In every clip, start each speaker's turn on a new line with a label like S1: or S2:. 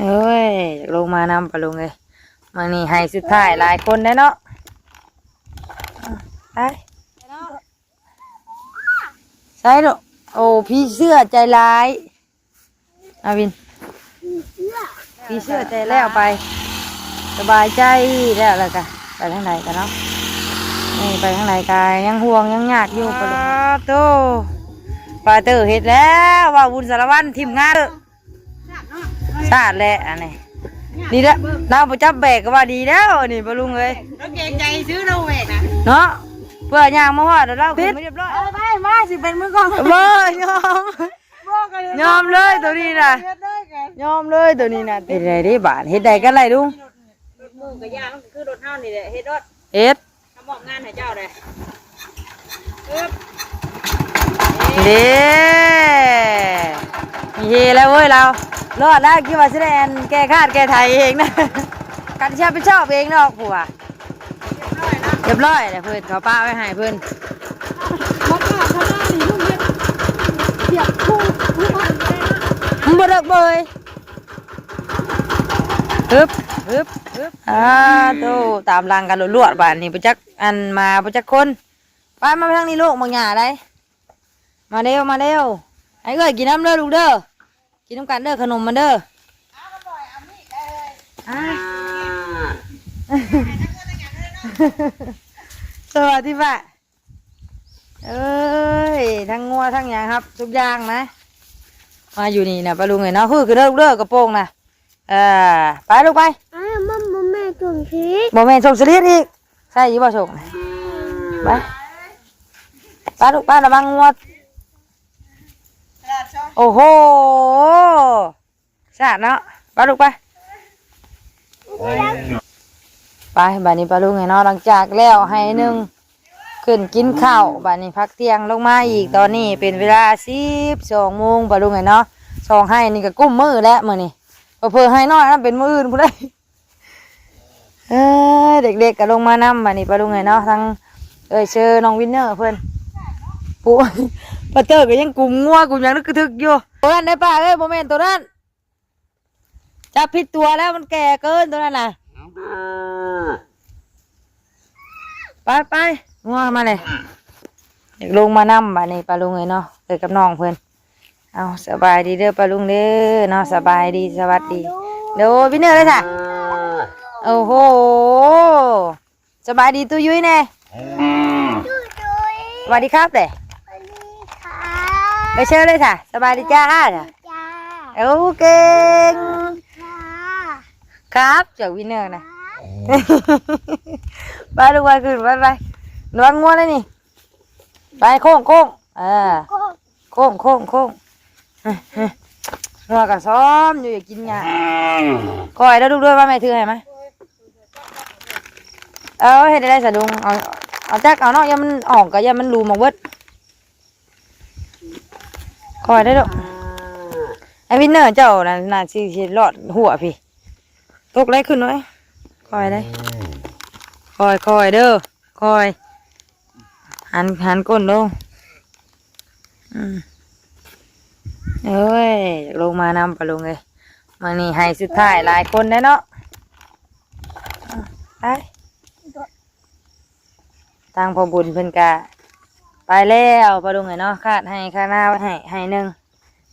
S1: เอ้ยลงมานำปะลุงเลยมานี่ให้สุดท้ายหลายคนได้เนาะไปใช่ลูกโอ้พี่เสื้อใจร้ายอาวินพี่เสื้อใจแล้วไปสบายใจแล้วล่ะกะไปทางไหนกันเนาะนี่ไปทางไหนกายยังห่วงยังยากอยู่ปะลุงโตปลาเตอร์เห็ดแล้วว่าบุญสารวัตรทีมงานชาติแหละอันนี้ดีแล้วเราประจับแบกก็ว่าดีแล้วนี่ปะลุงเลย
S2: เราเกรงใจซื้อเราแหวกนะ
S1: เนาะเพื่อย่างมาว่าเดี๋ยวเราไม่เรียบร้อย
S2: ไม่มาสิเป็นมือกอง
S1: ยอมเลยตัวนี้นะยอมเลยตัวนี้นะเฮ็ดได้บาทเฮ็ดได้กันไรลุง
S2: มือกับยามันคือรถเท่านี่แหละเฮ็ดรถ
S1: เฮ็ด
S2: ทำบอกงานให้เจ้าเลย
S1: เด้มีเฮแล้วเว้ยเรารอดแล้วคิดว่าจะได้แก้คาดแก้ไทยเองนะกันเชื่อไปชอบเองเนาะผัวเรียบร้อยเลยเพื่อนเขาป้าไว้ให้เพื่อน
S2: มาข้าวข้าวนี่ลุงเฮ็ดเปียกคู่
S1: มึงบ่เลิกเบยฮึบโตตามรังกันลวดๆบ้านนี่ประจักอันมาประจักคนไปมาทางนี้ลูกบางหยาได้มาเร็วไอ้เอ้ยกินน้ำเด้อลูกเด้อกินน้ำกันเด้อขนมมันเด้อสวัสดีป่ะเอ้ยทั้งงัวทั้งหยางครับทุกอย่างนะมาอยู่นี่นะปลาลุงไงเนาะคือเด้อลูกเด้อกระโปรงนะไปลูกไป
S3: มันบ่แม่ส่งชีส
S1: บ่แม่ส่งสลิดอีกใช่ยี่บ่ส่งไปลูกไประวังงัวโอ้โหสะเนาะไปลูกไปบ้านนี้ปลาลุงไงเนาะหลังจากแล้วให้หนึ่งขึ้นกินข้าวบ้านนี้พักเที่ยงลงมาอีกตอนนี้เป็นเวลา12 โมงปลาลุงไงเนาะสองให้นี่ก็กุ้มมือแล้วมื้อนี้เพิ่นให้น้อยนั่นเป็นมื้ออื่นพุ่นได้เด็กๆก็ลงมานำบ้านนี้ปลาลุงไงเนาะทั้งเชิญน้องวินเนอร์เพิ่นปูปลาเตอร์ก็ยังกลุ่มงัวกลุ่มยังนึกกระทึกอยู่ตัวนั้นได้ป่ะโมเมนต์ตัวนั้นจับผิดตัวแล้วมันแก่เกินตัวนั้นน่ะไปงัวมาเลยเด็กลงมานำบ้านนี้ปลาลุงเลยเนาะเลยกับน้องเพื่อนเอาสบายดีเด้อปลาลุงเด้อเนาะสบายดีสวัสดีเดี๋ยวพี่เนอร์เลยค่ะโอ้โหสบายดีตัวยุ้ยแน่สวัสดีครับเด้ไปเชิญเลยค่ะสบายดีจ้าโอเคครับจากวินเนอร์นะไปลูกไปขึ้นไปนวดงัวเลยนี่ไปโค้งโค้งงัวกับซ้อมอยู่อยากกินยาคอยแล้วลูกด้วยว่าแม่ถือให้ไหมเห็นได้สะดุงเอาจักเอาเนาะยามันออกกับยามันรูมาเวิร์ดคอยได้ลูกไอ้วินเนอร์เจ้าน่าสิรอดหัวพี่ตกไรขึ้นน้อยคอยได้คอยเด้อคอยหันก้นลงเอ้ยลงมานำปะลุงเลยมานี่ให้สุดท้ายหลายคนได้เนาะไปทางพอบุญเพิ่นกะไปแล้วปะลุงเลยเนาะคาดให้ค่าหน้าให้หนึ่ง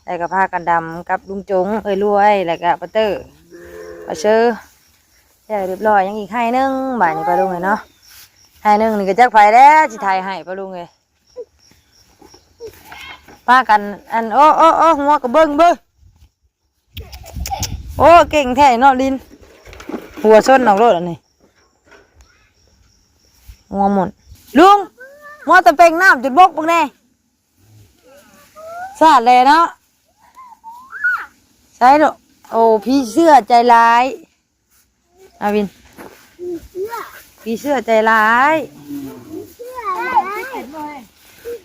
S1: แล้วก็ผ้ากันดำกับลุงจงรวยแล้วก็ปะเตอร์ปะเชอเรียบร้อยยังอีกให้หนึ่งบ่ายนี้ปะลุงเลยเนาะให้หนึ่งนี่ก็จักไฟแล้วจิไทยให้ปะลุงเลยป้ากันอันโอ้หัวกระเบิ้งโอ้เก่งแท้เนาะลินหัวส้นออกรถอันนี้หัวหมดลุงหัวตะเป่งน้ำจุดบกพวกนี้สาดเลยเนาะใช่ลูกโอ้พี่เสื้อใจร้ายอาวินพี่เสื้อใจร้าย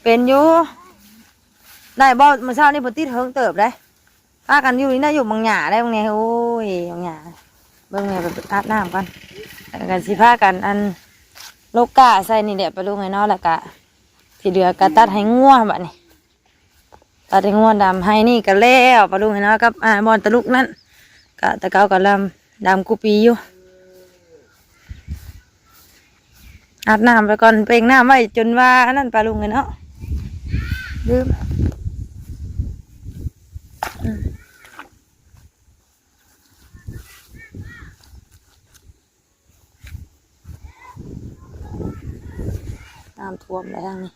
S1: เป็นอยู่ได้บ่เมื่อเช้านี่พอติดเฮิงเติบได้พากันอยู่นี่น่าอยู่บางหยาได้บางไงโอ้ยบางหยาเบิ่งไงไปอาบน้ำกันกันสิพากันอันโลกาใส่นี่เดี๋ยวไปลูกไงเนาะแล้วกะที่เหลือกะตัดให้งัวแบบนี้ตัดให้งัวดำให้นี่กันแล้วไปลูกไงเนาะกับบอลตะลุกนั่น กะตะเกากะดำกูปีอยู่อาบน้ำไปก่อนเปล่งน้ำไว้จนว่าอันนั้นปลาลุงเลยเนาะลืมน้ำท่วมแล้วทางนี้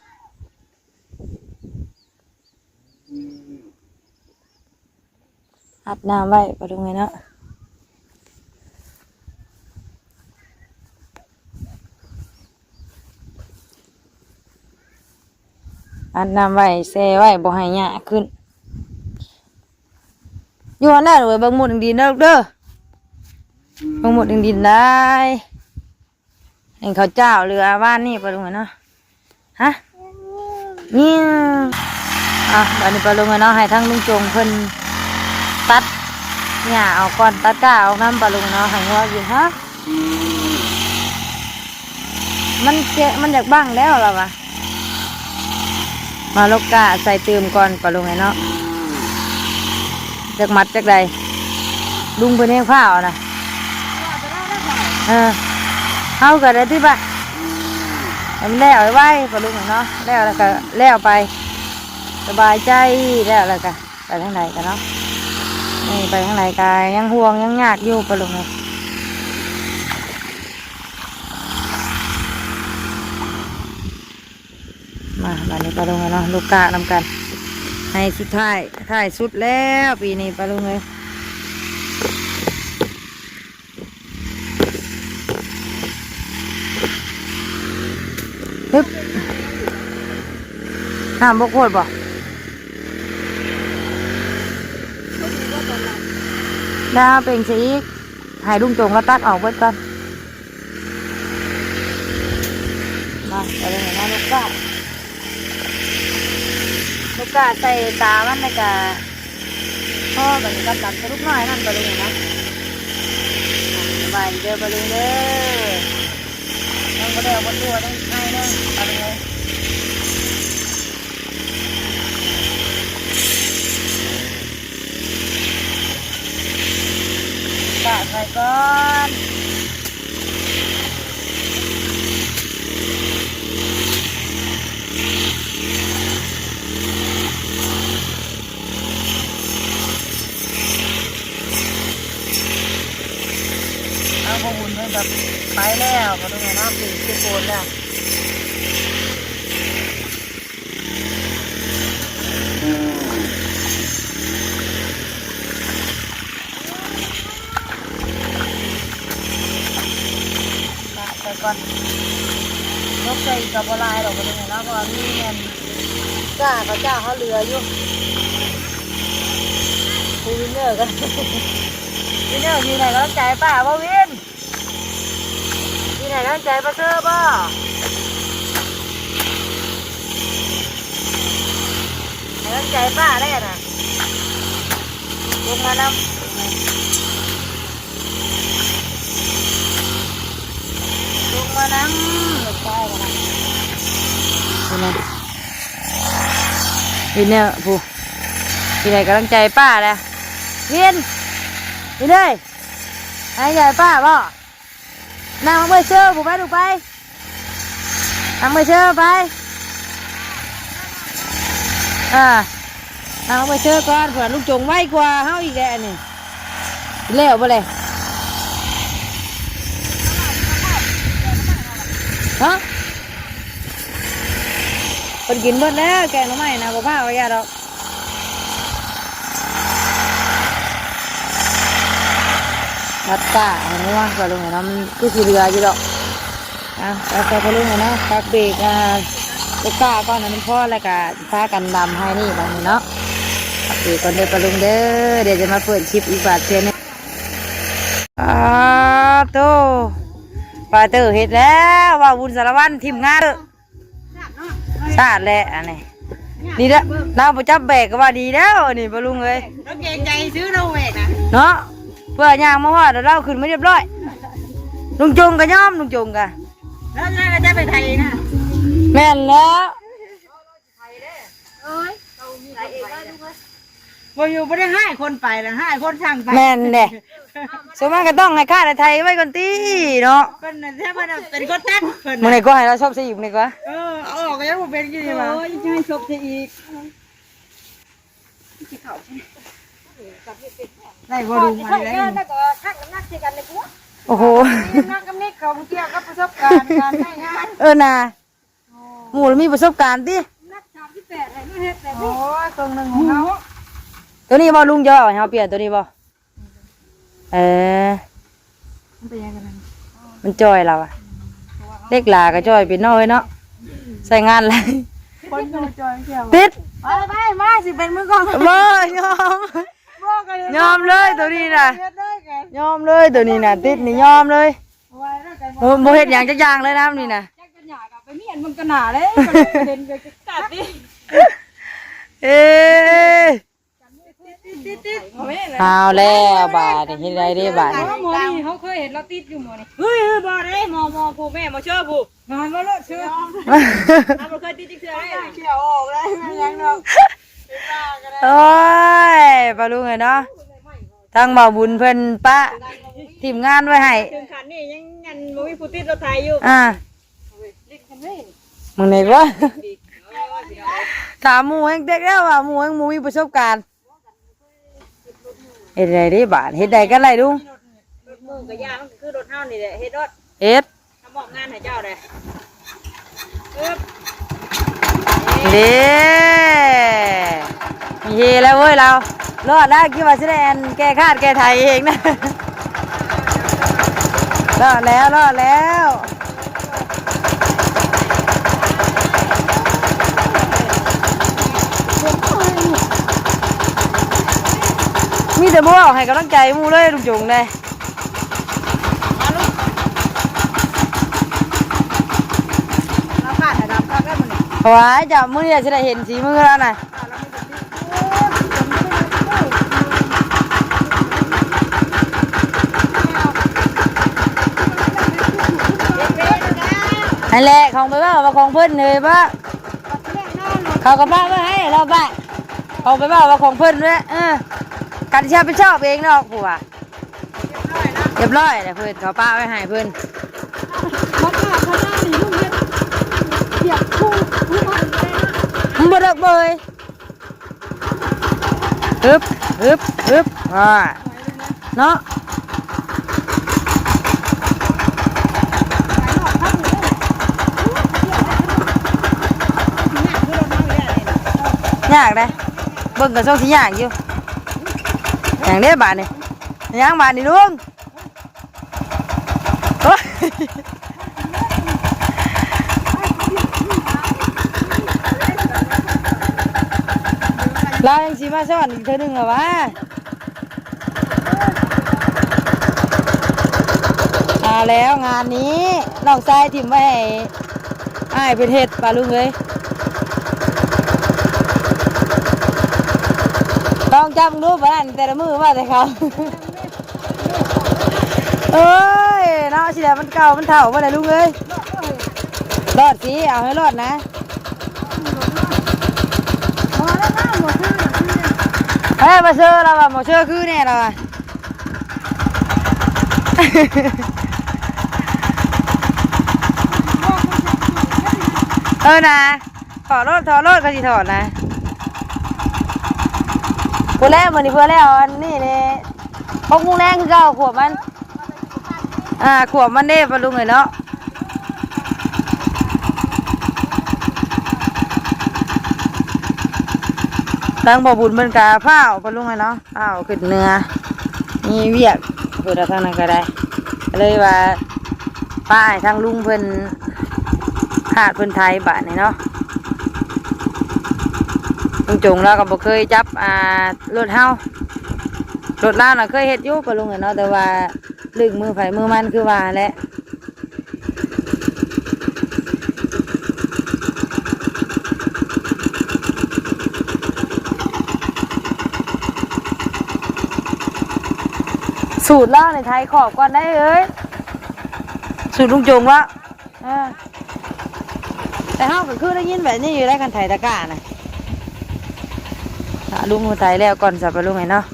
S1: อาบน้ำไว้ปลาลุงเลยเนาะอาบน้ำไว้แช่ไว้บ่ให้หญ้าขึ้นอยู่อันนั้นเลยบางหมดดินเด้อลูกเด้อบางหมดดินได้เห็นเขาเจ้าเรือบ้านนี่ปลาลุงเนาะฮะเนี่ยวันนี้ปลาลุงเนาะให้ทั้งลุงจงเพิ่นตัดหญ้าเอาก่อนตัดก้าเอาน้ำปลาลุงเนาะให้งัวกินฮะมันแกะมันอยากบังแล้วล่ะวะมาลูกกะใส่เติมก่อนปลาลุงเนาะจากมัดจากใดลุงเพิ่นให้ข้าวนะเอากันได้ที่บ้านมันแล้วไว้ปลาลุงเนาะแล้วก็แล้วไปสบายใจแล้วก็ไปทางไหนกันเนาะนี่ไปทางไหนกายยังห่วงยังยากอยู่ปลาลุงเลยมาวันนี้ปลาลุงเนาะลูกกะนำกันให้สุดท้ายสุดแล้วปีนี้ปลาลุงเลยฮึบห้ามบกโคตรบ่ดาวเป็นสีให้ลุงจงก็ตัดออกเบิดกันมาไปเลยนะลูกกาใส่ตามันในกาพ่อแบบนี้กำลังจะลุกน้อยนั่นไปเลยนะไปเด้อไปเลยเด้อยังก็เดี๋ยวมาตัวได้ง่ายเด้อไปเลยกะใส่ก่อนเอาพวกบุญให้แบบไปแล้วมาดูหน่อยนะปีกโกนแล้วใส่ก่อนยกใส่กับลายเราไปดูหน่อยนะเพราะมีเงินจ้าเขาเจ้าเขาเรืออยู่คูวินเนอร์กันวินเนอร์มีไหนก็ต้องใจป่าบ่วินมีไหนก็ต้องใจป่ะเธอบ่ไหนต้องใจป่าได้น่ะลงมานำลงมานำหลบใต้กันนะวินเนอร์ผู้มีไหนก็ต้องใจป่าแหละวินนี่เลยไอ้ใหญ่ป้าบ่นั่งมาเมื่อเช้าผมไปดูไปนั่งเมื่อเช้าไปนั่งมาเมื่อเช้าก่อนเผื่อลูกจงไว้กว่าเฮาอีกแล้วนี่เลี้ยวไปเลยฮะคนกินเบิดแล้วแกงหน่อไม้นะบ่พาไว้ยาดอกรัดตาเห็นไหมว่าปลาลุงเนาะมันก็คือเรืออยู่ดอกแต่ปลาลุงเนาะพักเบรกลูกกาก่อนนะมันพ่อแล้วก็พากันดำให้นี่บางเนาะพักเบรกก่อนเด้อปลาลุงเด้อเดี๋ยวจะมาเปิดชิปอีกบาทเทียนโตปลาเตอร์เห็ดแล้วว่าบุญสารวัตรทีมงานชาติแหละอันนี้นี่แหละเราประจับแบกก็ว่าดีแล้วนี่ปลาลุงเลยเราเก่งใจซื้อเราแบกนะเนาะเพื่อย่างมาว่าเดี๋ยวเราขึ้นไม่เรียบร้อยลุงจงกับย่อมลุงจงกับแล้วเราจะไปไทยนะแม่นแล้ว
S2: บ่อยู่บ่ได้ให้คนไปนะให้คนสั่งไป
S1: แม่นเด้ส่วนมากก็ต้องให้ค่าไทยไว้ก่อนติเนาะ
S2: เพิ่นน่ะแท้เพิ่นน่ะเป็นคนตัดเพิ่น
S1: มื้อนี้ก็ให้เราชอบสิอีกมื้อนี้ก็
S2: เอาออกก็ยังบ่เป็นอยู่นี่ว่าโอ้ยจะให้ศพซะอีกได้บ่ดูมาได้แล้วก็ทักน้ำหนักสิกันเลยกู
S1: โอ้โห
S2: นักกำนิดเขาเกี่ยวกับประสบการณ์การใช้งาน
S1: น่ะหมู่มีประสบการณ์ติ
S2: นัก38ให้มาเฮ็ดแบบนี้โอ้ยตรงนึงของเฮา
S1: ตัวนี้บ่ลุงย่อให้เฮาเปลี่ยนตัวนี้บ่เออ
S2: มันเป็นยังไงกัน
S1: มันจ้อยเราอะเล็กหลาก็จ้อยเป็นน้อยเนาะใส่งานอะไร
S2: คนก็จอยเกี่ยว
S1: ติด
S2: ไปมาสิเป็นมือกอง
S1: บ่ยอมยอมเลยตัวนี้น่ะยอมเลยตัวนี้น่ะติดนี่ยอมเลยบ่เฮ็ดหยังจักอย่างเลยนะนี่น่ะ
S2: จักกันหยากับไปเมียนมึงกันหนาเลยเห็นก็ตัดดิ
S1: เอ๊ะเอาแล้วบาดนี่เฮ็ดได้เด้บาดนี่
S2: หมอนี่เขาเคยเห็นเราติดอยู่หมอนี่เฮ้ยบ่ได้หมอผู้แม่มาเชื่อผู้งานมาเลอะเชื่อเราเคยติดจิ๊กเชื่อได้เขี่ยวออกเลยยังเนาะ
S1: โอ้ยปลาลุงเอ้ยเนาะทางบ่าวบุญเพิ่นปะทีมงานไว้ให้
S2: ถึงขันนี่ยังงันบ่มีผู้ติดรถไทยอยู่
S1: มึงไหนวะถามหมู่แห่งเด็กแล้วว่าหมู่แห่งหมู่มีประสบการณ์เฮ็ดได้เด้บาดเฮ็ดได้กันไรลุง
S2: รถมู่กับยามันคือรถเฮานี่แหละเฮ็ดรถ
S1: เอ็ด
S2: ทำบอกงานให้เจ้าเลย
S1: เด้มีเฮแล้วเว้ยเรารอดแล้วคิดว่าสิได้อันแก้คาดแก้ไทยเองนะรอดแล้วมีแต่บ่เอาให้กำลังใจหมู่เลยลุงจงเลย
S2: เราขาดให้ดำครับได้หมดเลย
S1: เอาไว้จับมือเนี่ยจะได้เห็นสีมือแล้วนะนั่นแหละของไปว่าว่าของเพิ่นเลยปะเขาก็ป้าไว้ให้เราป้าของไปว่าว่าของเพิ่นด้วยการที่ไปชอบเองเนาะผัวเรียบร้อยเลยเพิ่นเขาป้าไว้ให้เพิ่น
S2: มาขาดเขาหน้านี่ลูกเฮ็ดเสียบคู่คู่มันเลยนะ
S1: มึงบ่ดักเบยฮึบเนาะยากเลยเบิ่งกับช่องสียากอยู่อย่างนี้บาทนี่ย่างบาทนี่ลุงโอ้ยเรายังสีมาสอนอีกเท่านึงเหรอวะแล้วงานนี้น้องทรายถิ่มไว้ให้อ้ายเป็นเห็ดปลาลุงเลยลองจำรูปบ้านแต่ละมือว่าแต่เขาเอ้ยเนาะสิเดี๋ยวมันเก่ามันเถ่าว่าแต่ลุงเลยรอดสิเอาให้รอดนะเฮ้ยมาเชื่อเราอะมาเชื่อคือเนี่ยเราอะนะถอดรถก็สิถอดนะเพื่อแล้วมันนี่เพื่อแล้วอันนี้เนี่ยพกมุ้งแรงคือเก่าขวบมันขวบมันเด้ปลาลุงเลยเนาะตั้งบ่อบุญเป็นกาผ้าปลาลุงเลยเนาะผ้าขึ้นเนื้อมีเวียกเพื่อทางนั้นก็ได้เลยว่าป้ายทางลุงเพิ่นขาดเพิ่นไทยบาทนี่เนาะลุงจงเราก็บ่เคยจับรถเฮารถลาวน่ะเคยเฮ็ดอยู่ปะลุงเนาะแต่ว่าลึกมือไผมือมันคือว่าแหละสูตรลาวในไทยขอบก่อนได้เอ้ยสูตรลุงจงวะแต่เฮาก็คือได้ยินแบบนี้อยู่ได้กันไทยตะกร้านะ ลุงหัวไทยแล้วก่อนจะปลาลุงไงเนาะ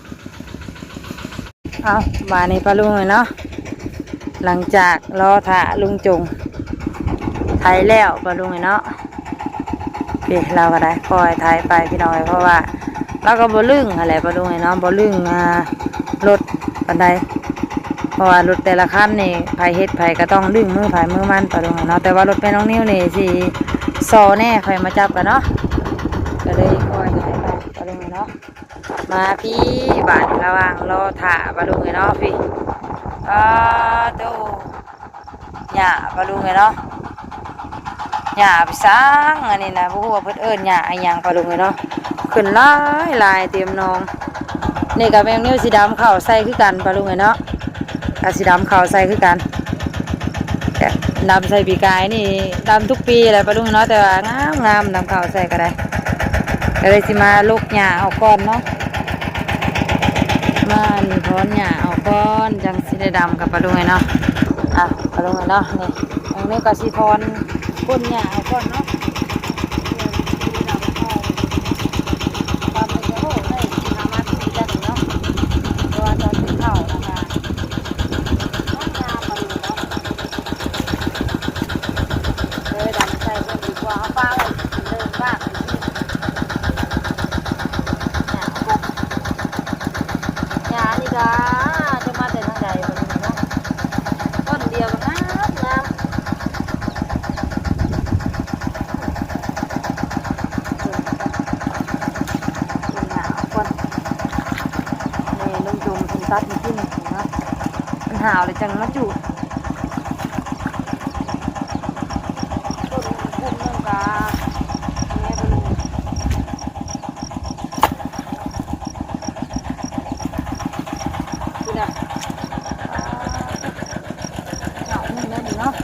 S1: เอามาในปลาลุงไงเนาะหลังจากรอถ่าลุงจงไทยแล้วปลาลุงไงเนาะเราก็ได้ปล่อยไทยไปพี่น้องเพราะว่าเราก็บ่ลึงอะไรปลาลุงไงเนาะบ่ลึงรถปันใดเพราะว่ารถแต่ละคันนี่ไผเฮ็ดไผก็ต้องดึงมือไผมือมันปลาลุงไงเนาะแต่ว่ารถแม่น้องนิ้วนี่สิซอแน่ใครมาจับกันเนาะก็เลยปล่อยไทยไปปลาลุงไงเนาะมาพี่บ้านระหว่างรอถ่าปลาลุงไงเนาะพี่โตหญ้าปลาลุงไงเนาะหญ้าไปสร้างอันนี้นะพวกว่าเพิ่นเอิ้นหญ้าไอ้หยังปลาลุงไงเนาะขึ้นหลายเต็มนองนี่กับแมงนิ้วสีดำเข่าใส่คือกันปลาลุงไงเนาะกับสีดำเข่าใส่คือกันแต่ดำใส่ปีกายนี่ดำทุกปีอะไรปลาลุงเนาะแต่ว่างามดำเข่าใส่ก็ได้ก็เลยสิมาลูกหญ้าเอาก้อนเนาะมานี่ถอนหญ้าเอาก้อนจังสิได้ดำกับปลาลุงไงเนาะปลาลุงไงเนาะนี่แมงนิ้วก็สิถอนก้นหญ้าเอาก้อนเนาะตัดมันขึ้นนะมันหาวเลยจังมาจุดต้นเรื่องกาแม่ไปลงดูนะหนาวนี่นะดีเนาะ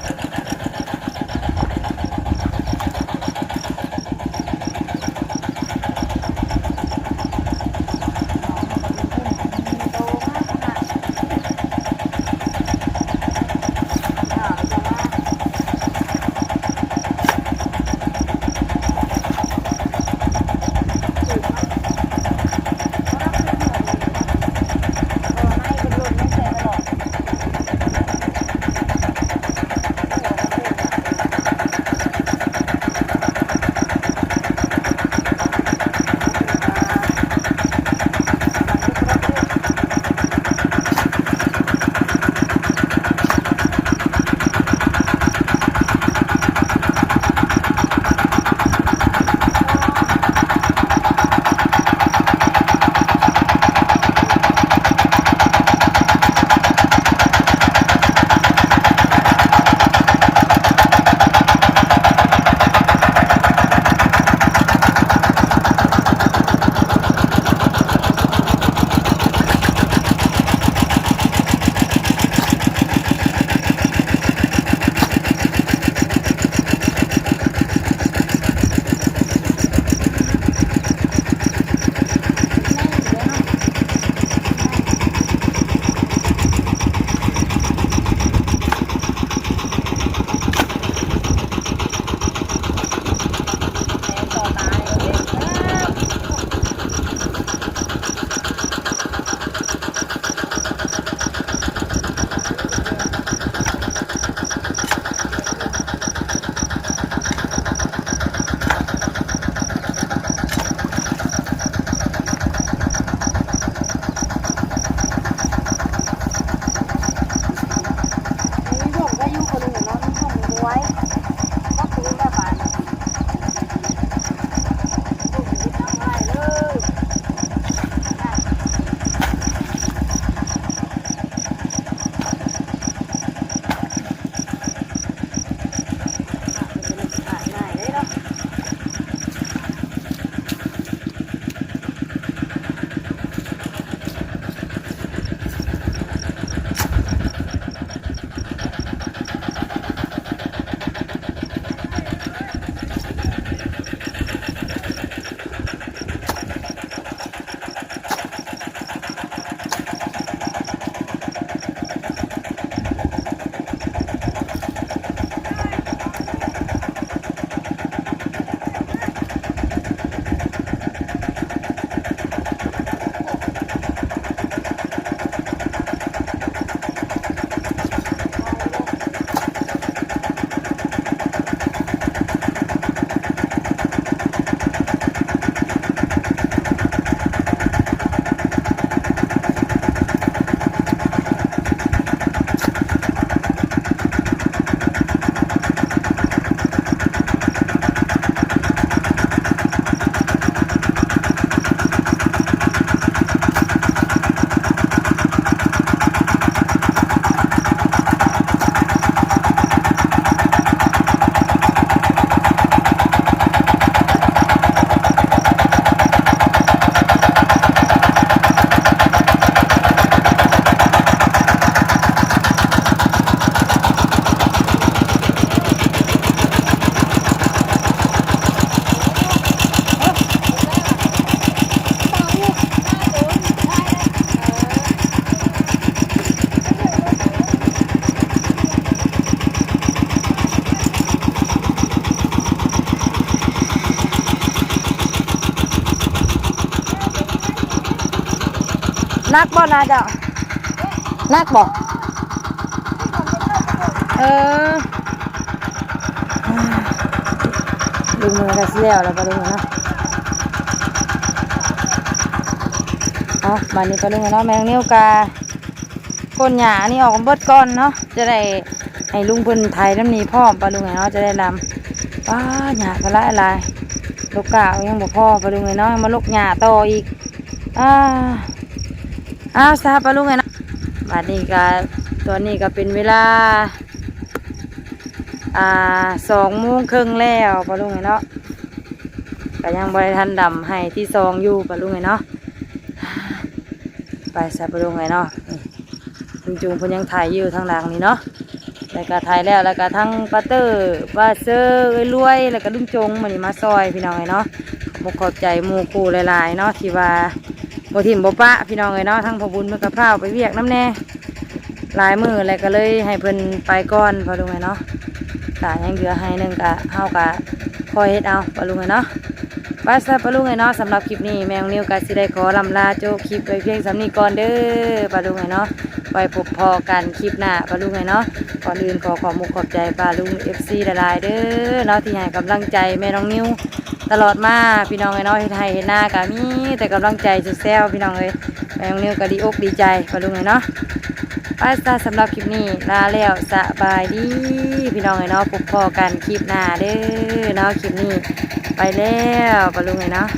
S1: นักบ่นาเจ้านักบ่ลุงมือก็สิแล้วแล้วปะลุงเนาะเอาบานนี้ปะลุงเนาะแมงนิ้วกาก้นหญ้านี่ออกเบิดก่อนเนาะจะได้ให้ลุงเพิ่นไถน้ำนี้พร้อมปะลุงเนาะจะได้ลำป้าหญ้าก็ละลายลูกกายังบ่พอปะลุงเนาะมาลูกหญ้าต่ออีกซาปะลุงเนาะบานนี้ก็ตอนนี้ก็เป็นเวลา2:30แล้วปะลุงเนาะก็ยังบริทันดำให้ที่2อยู่ปะลุงเนาะไปซะปะลุงเนาะลุงจุงเพิ่นยังถ่ายอยู่ทางหลังนี่เนาะแล้วก็ถ่ายแล้วแล้วก็ทั้งปาเตอร์ปาเซอร์รวยแล้วก็ลุงจงมื้อนี้มาซอยพี่น้องเนาะบ่ขอบใจหมู่คู่หลายๆเนาะที่ว่าบ่ทิ่มบ่ปะพี่น้องเนาะทั้งพ่อบุญเพิ่นก็พาไปเวียกน้ำแน่หลายมื้อแล้วก็เลยให้เพิ่นไปก่อนปะลุงเนาะก็ยังเหลือให้นึงก็เฮาก็คอยเฮ็ดเอาปะลุงเนาะไปซะปะลุงเนาะสำหรับคลิปนี้แมวนิวก็สิได้ขอลำลาโจคลิปไว้เพียงสำนี้ก่อนเด้อปะลุงเนาะไปพบพอกันคลิปหน้าปะลุงเนาะก่อนอื่นขอมุกขอบใจปะลุง FC หลายๆเด้อเนาะที่ให้กำลังใจแม่น้องนิวตลอดมาพี่น้องเนาะเฮ็ดให้เฮ็ดหน้าก็มีแต่กำลังใจสุดแซวพี่น้องเอ้ยแม่น้องนิวก็ดีอกดีใจปะลุงเนาะไปซะสำหรับคลิปนี้ลาแล้วสบายดีพี่น้องเนาะพบพอกันคลิปหน้าเด้อเนาะคลิปนี้ไปแล้วปะลุงเนาะ